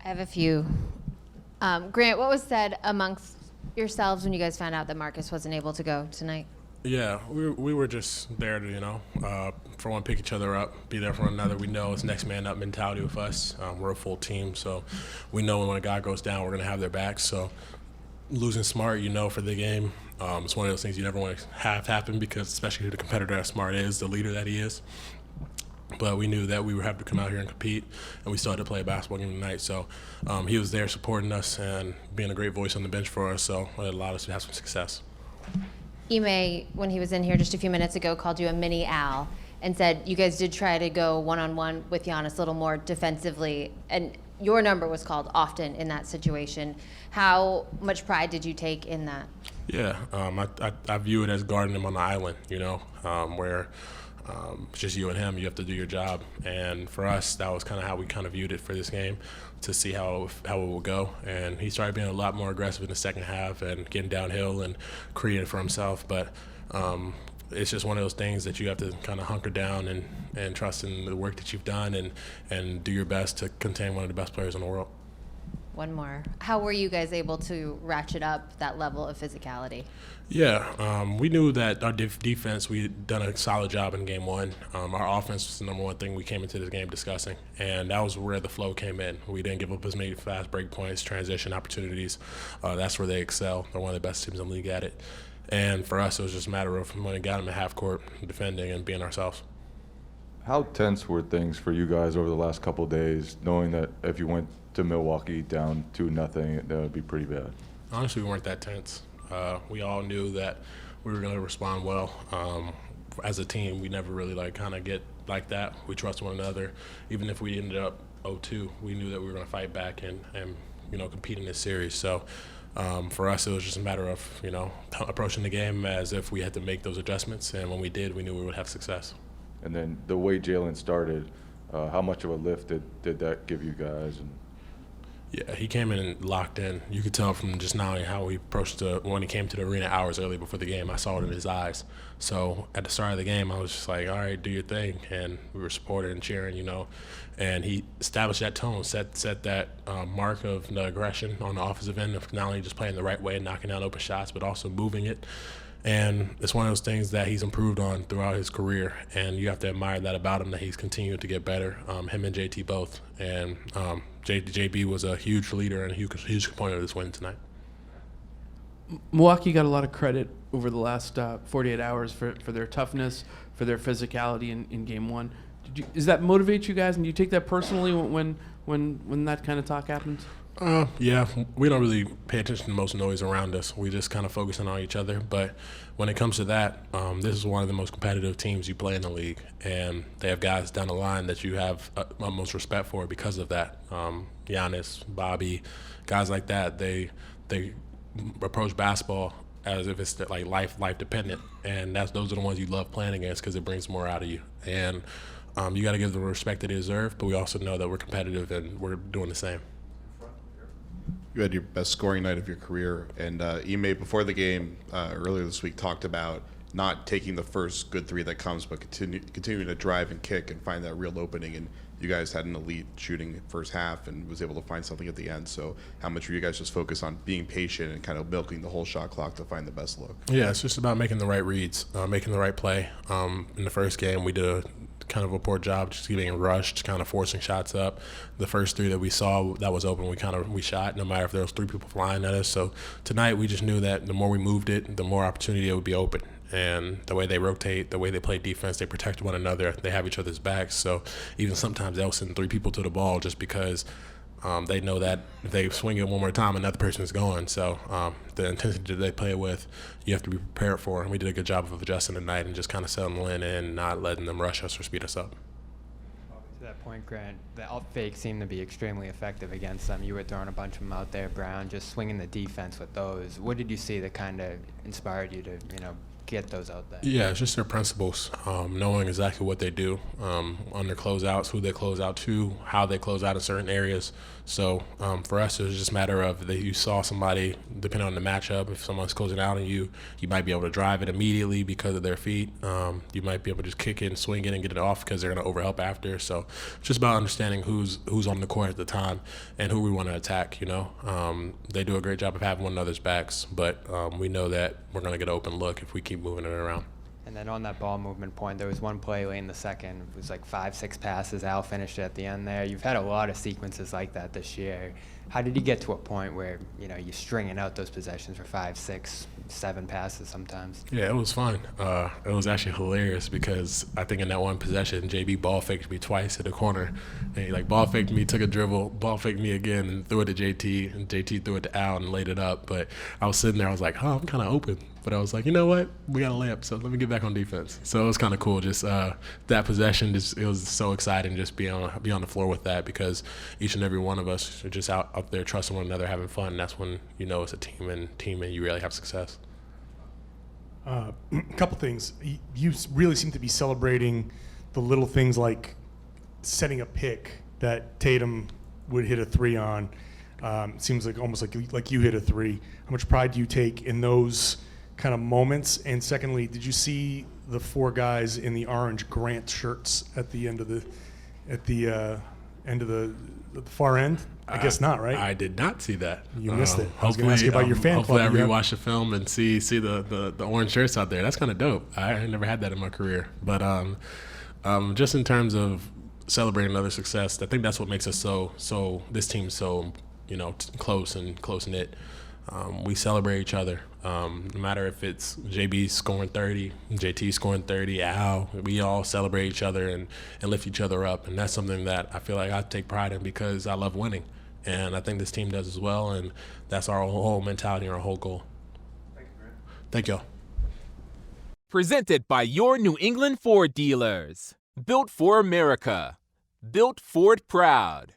I have a few. Grant, what was said amongst yourselves when you guys found out that Marcus wasn't able to go tonight? Yeah, we were just there to, for one, pick each other up, be there for one another. We know it's next man up mentality with us. We're a full team, so we know when a guy goes down, we're going to have their backs. So losing Smart, for the game, it's one of those things you never want to have happen because especially the competitor that Smart is, the leader that he is. But we knew that we would have to come out here and compete, and we still had to play a basketball game tonight. So he was there supporting us and being a great voice on the bench for us, so it allowed us to have some success. Ime, when he was in here just a few minutes ago, called you a mini Al and said you guys did try to go one-on-one with Giannis a little more defensively, and your number was called often in that situation. How much pride did you take in that? Yeah, I view it as guarding him on the island, where it's just you and him. You have to do your job. And for us, that was kind of how we kind of viewed it for this game to see how it will go. And he started being a lot more aggressive in the second half and getting downhill and creating for himself. But it's just one of those things that you have to kind of hunker down and trust in the work that you've done and do your best to contain one of the best players in the world. One more. How were you guys able to ratchet up that level of physicality? Yeah, we knew that our defense, we had done a solid job in game one. Our offense was the number one thing we came into this game discussing, and that was where the flow came in. We didn't give up as many fast break points, transition opportunities. That's where they excel. They're one of the best teams in the league at it. And for us, it was just a matter of when it got them at half court, defending and being ourselves. How tense were things for you guys over the last couple of days, knowing that if you went to Milwaukee down 2-0, that would be pretty bad? Honestly, we weren't that tense. We all knew that we were going to respond well. As a team, we never really get like that. We trust one another. Even if we ended up 0-2, we knew that we were going to fight back and compete in this series. So for us, it was just a matter of approaching the game as if we had to make those adjustments, and when we did, we knew we would have success. And then the way Jaylen started, how much of a lift did that give you guys? Yeah, he came in and locked in. You could tell from just now how he approached when he came to the arena hours early before the game. I saw it in his eyes. So at the start of the game, I was just like, all right, do your thing. And we were supporting and cheering, And he established that tone, set that mark of the aggression on the offensive end of not only just playing the right way and knocking down open shots, but also moving it. And it's one of those things that he's improved on throughout his career, and you have to admire that about him, that he's continued to get better, him and JT both. And JB was a huge leader and a huge component of this win tonight. Milwaukee got a lot of credit over the last 48 hours for their toughness, for their physicality in Game 1. Does that motivate you guys, and do you take that personally when that kind of talk happens? Yeah, we don't really pay attention to most noise around us. We just kind of focus on each other. But when it comes to that, this is one of the most competitive teams you play in the league, and they have guys down the line that you have utmost respect for because of that. Giannis, Bobby, guys like that, they approach basketball as if it's like life dependent, and those are the ones you love playing against because it brings more out of you. And you got to give them the respect that they deserve, but we also know that we're competitive and we're doing the same. You had your best scoring night of your career, and Ime, before the game earlier this week, talked about not taking the first good three that comes, but continuing to drive and kick and find that real opening. And you guys had an elite shooting first half and was able to find something at the end. So how much were you guys just focused on being patient and kind of milking the whole shot clock to find the best look? Yeah, it's just about making the right reads, making the right play. In the first game, we did a kind of a poor job just getting rushed, kind of forcing shots up. The first three that we saw that was open, we shot, no matter if there was three people flying at us. So tonight we just knew that the more we moved it, the more opportunity it would be open. And the way they rotate, the way they play defense, they protect one another, they have each other's backs. So even sometimes they'll send three people to the ball just because they know that if they swing it one more time, another person is going. So the intensity that they play with, you have to be prepared for. And we did a good job of adjusting tonight and just kind of settling in and not letting them rush us or speed us up. To that point, Grant, the up fake seemed to be extremely effective against them. You were throwing a bunch of them out there, Brown, just swinging the defense with those. What did you see that kind of inspired you to, get those out there? Yeah, it's just their principles, knowing exactly what they do on their closeouts, who they close out to, how they close out in certain areas. So for us, it was just a matter of that you saw somebody, depending on the matchup, if someone's closing out on you, you might be able to drive it immediately because of their feet. You might be able to just kick it and swing it and get it off because they're going to overhelp after. So it's just about understanding who's on the court at the time and who we want to attack, They do a great job of having one another's backs, but we know that we're going to get an open look if we keep moving it around. And then on that ball movement point, there was one play late in the second. It was like 5-6 passes. Al finished at the end there. You've had a lot of sequences like that this year. How did you get to a point where, you're stringing out those possessions for 5, 6, 7 passes sometimes? Yeah, it was fun. It was actually hilarious because I think in that one possession, JB ball faked me twice at the corner. And he ball faked me, took a dribble, ball faked me again, and threw it to JT. And JT threw it to Al and laid it up. But I was sitting there, I was like, I'm kind of open. But I was like, you know what? We got a layup, so let me get back on defense. So it was kind of cool. Just that possession, it was so exciting just be on the floor with that because each and every one of us are just out there trusting one another, having fun. And that's when it's a team and you really have success. A couple things. You really seem to be celebrating the little things like setting a pick that Tatum would hit a 3 on. Seems like almost like you hit a 3. How much pride do you take in those kind of moments? And secondly, did you see the 4 guys in the orange Grant shirts at the end of the far end? I guess not, right? I did not see that. You missed it. I was going to ask you about your fan club. Hopefully I rewatch the film and see the orange shirts out there. That's kind of dope. I never had that in my career. But just in terms of celebrating another success, I think that's what makes us so this team so close and close-knit. We celebrate each other. No matter if it's JB scoring 30, JT scoring 30, Al, we all celebrate each other and lift each other up. And that's something that I feel like I take pride in because I love winning. And I think this team does as well. And that's our whole mentality and our whole goal. Thank you, Grant. Thank y'all. Presented by your New England Ford dealers. Built for America. Built Ford proud.